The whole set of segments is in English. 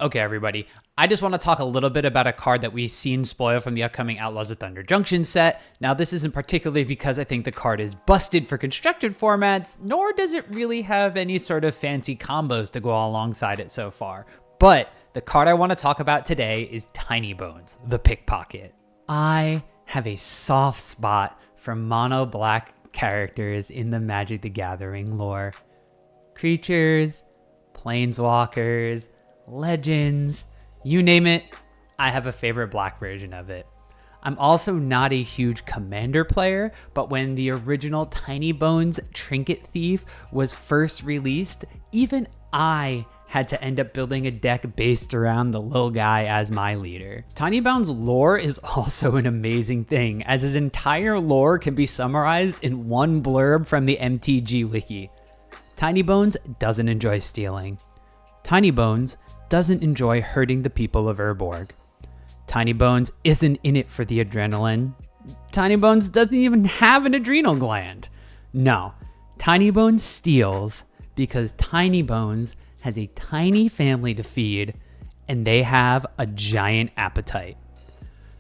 Okay, everybody, I just want to talk a little bit about a card that we've seen spoil from the upcoming Outlaws of Thunder Junction set. Now, this isn't particularly because I think the card is busted for constructed formats, nor does it really have any sort of fancy combos to go alongside it so far. But the card I want to talk about today is Tinybones, the Pickpocket. I have a soft spot for mono black characters in the Magic the Gathering lore. Creatures, planeswalkers, legends, you name it, I have a favorite black version of it. I'm also not a huge Commander player, but when the original Tinybones Trinket Thief was first released, even I had to end up building a deck based around the little guy as my leader. Tinybones lore is also an amazing thing, as his entire lore can be summarized in one blurb from the MTG wiki. Tinybones doesn't enjoy stealing. Tinybones doesn't enjoy hurting the people of Urborg. Tinybones isn't in it for the adrenaline. Tinybones doesn't even have an adrenal gland. No, Tinybones steals because Tinybones has a tiny family to feed and they have a giant appetite.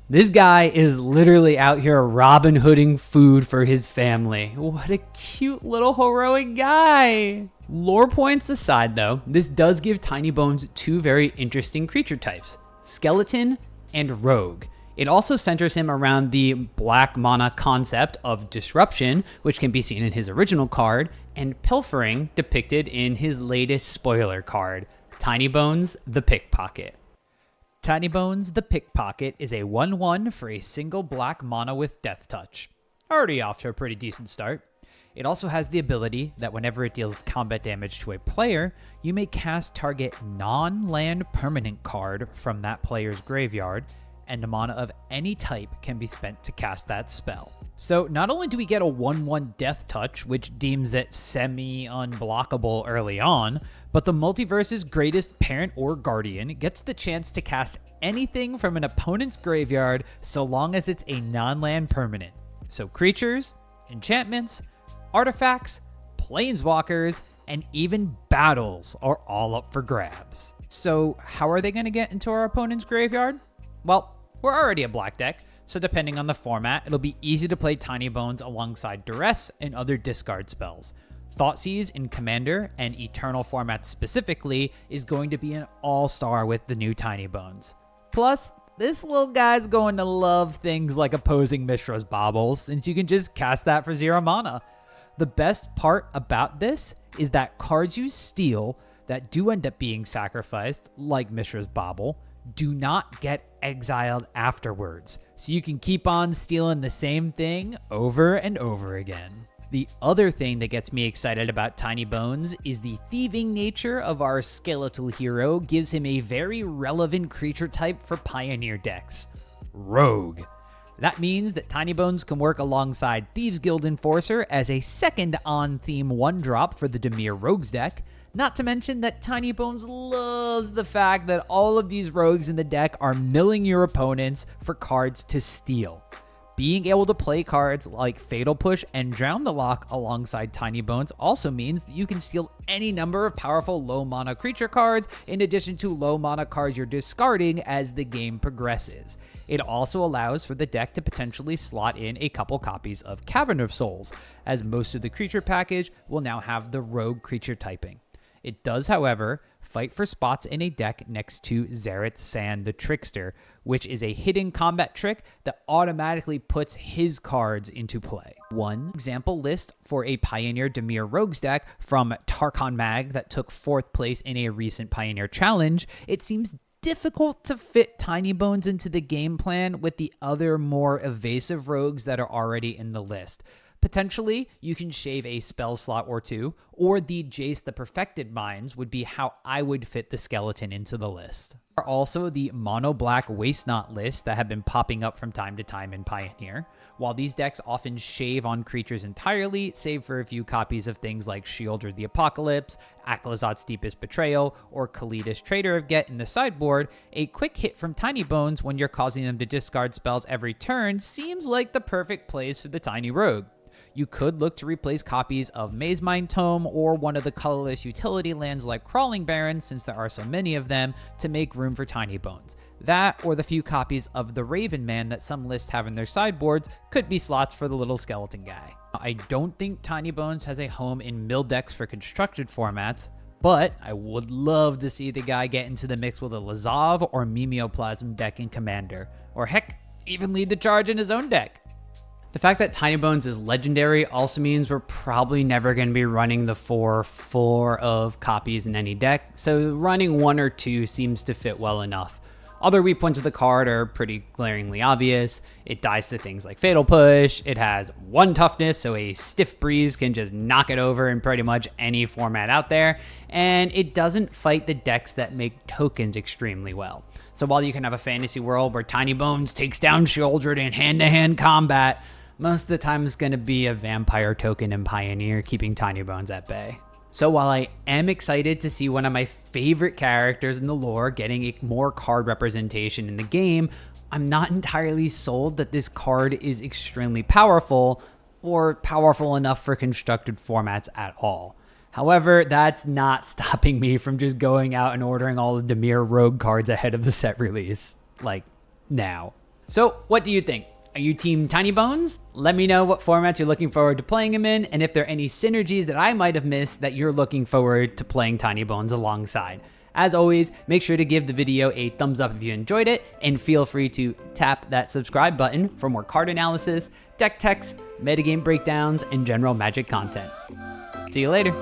This guy is literally out here Robin Hooding food for his family. What a cute little heroic guy. Lore points aside though, this does give Tinybones two very interesting creature types, Skeleton and Rogue. It also centers him around the black mana concept of Disruption, which can be seen in his original card, and Pilfering depicted in his latest spoiler card, Tinybones the Pickpocket. Tinybones the Pickpocket is a 1/1 for a single black mana with Death Touch. Already off to a pretty decent start. It also has the ability that whenever it deals combat damage to a player, you may cast target non-land permanent card from that player's graveyard, and a mana of any type can be spent to cast that spell. So not only do we get a 1/1 Death Touch, which deems it semi-unblockable early on, but the multiverse's greatest parent or guardian gets the chance to cast anything from an opponent's graveyard so long as it's a non-land permanent. So creatures, enchantments, artifacts, planeswalkers, and even battles are all up for grabs. So how are they going to get into our opponent's graveyard? Well, we're already a black deck, so depending on the format, it'll be easy to play Tinybones alongside Duress and other discard spells. Thoughtseize in Commander and Eternal formats specifically is going to be an all-star with the new Tinybones. Plus, this little guy's going to love things like opposing Mishra's Bauble, since you can just cast that for 0 mana. The best part about this is that cards you steal that do end up being sacrificed, like Mishra's Bauble, do not get exiled afterwards, so you can keep on stealing the same thing over and over again. The other thing that gets me excited about Tinybones is the thieving nature of our skeletal hero gives him a very relevant creature type for Pioneer decks, Rogue. That means that Tinybones can work alongside Thieves Guild Enforcer as a second on-theme 1-drop for the Dimir Rogues deck, not to mention that Tinybones loves the fact that all of these rogues in the deck are milling your opponents for cards to steal. Being able to play cards like Fatal Push and Drown the Lock alongside Tinybones also means that you can steal any number of powerful low mana creature cards in addition to low mana cards you're discarding as the game progresses. It also allows for the deck to potentially slot in a couple copies of Cavern of Souls, as most of the creature package will now have the rogue creature typing. It does, however, fight for spots in a deck next to Zareth San the Trickster, which is a hidden combat trick that automatically puts his cards into play. One example list for a Pioneer Dimir Rogues deck from Tarkon Mag that took 4th place in a recent Pioneer Challenge, it seems difficult to fit Tinybones into the game plan with the other more evasive rogues that are already in the list. Potentially, you can shave a spell slot or two, or the Jace the Perfected Minds would be how I would fit the skeleton into the list. There are also the mono-black Waste Not lists that have been popping up from time to time in Pioneer. While these decks often shave on creatures entirely, save for a few copies of things like Sheoldred the Apocalypse, Aklazot's Deepest Betrayal, or Kalida's Traitor of Get in the sideboard, a quick hit from Tinybones when you're causing them to discard spells every turn seems like the perfect place for the Tiny Rogue. You could look to replace copies of Maze Mind Tome or one of the colorless utility lands like Crawling Barrens, since there are so many of them, to make room for Tinybones. That, or the few copies of the Raven Man that some lists have in their sideboards, could be slots for the little skeleton guy. I don't think Tinybones has a home in mill decks for constructed formats, but I would love to see the guy get into the mix with a Lazav or Mimeoplasm deck in Commander, or heck, even lead the charge in his own deck. The fact that Tinybones is legendary also means we're probably never going to be running the 4 of copies in any deck, so running 1 or 2 seems to fit well enough. Other weak points of the card are pretty glaringly obvious. It dies to things like Fatal Push, it has 1 toughness, so a stiff breeze can just knock it over in pretty much any format out there, and it doesn't fight the decks that make tokens extremely well. So while you can have a fantasy world where Tinybones takes down Shieldred in hand-to-hand combat, most of the time it's going to be a vampire token and Pioneer keeping Tinybones at bay. So while I am excited to see one of my favorite characters in the lore getting a more card representation in the game, I'm not entirely sold that this card is extremely powerful or powerful enough for constructed formats at all. However, that's not stopping me from just going out and ordering all the Dimir Rogue cards ahead of the set release, like now. So what do you think? Are you team Tinybones? Let me know what formats you're looking forward to playing them in, and if there are any synergies that I might have missed that you're looking forward to playing Tinybones alongside. As always, make sure to give the video a thumbs up if you enjoyed it, and feel free to tap that subscribe button for more card analysis, deck techs, metagame breakdowns, and general Magic content. See you later.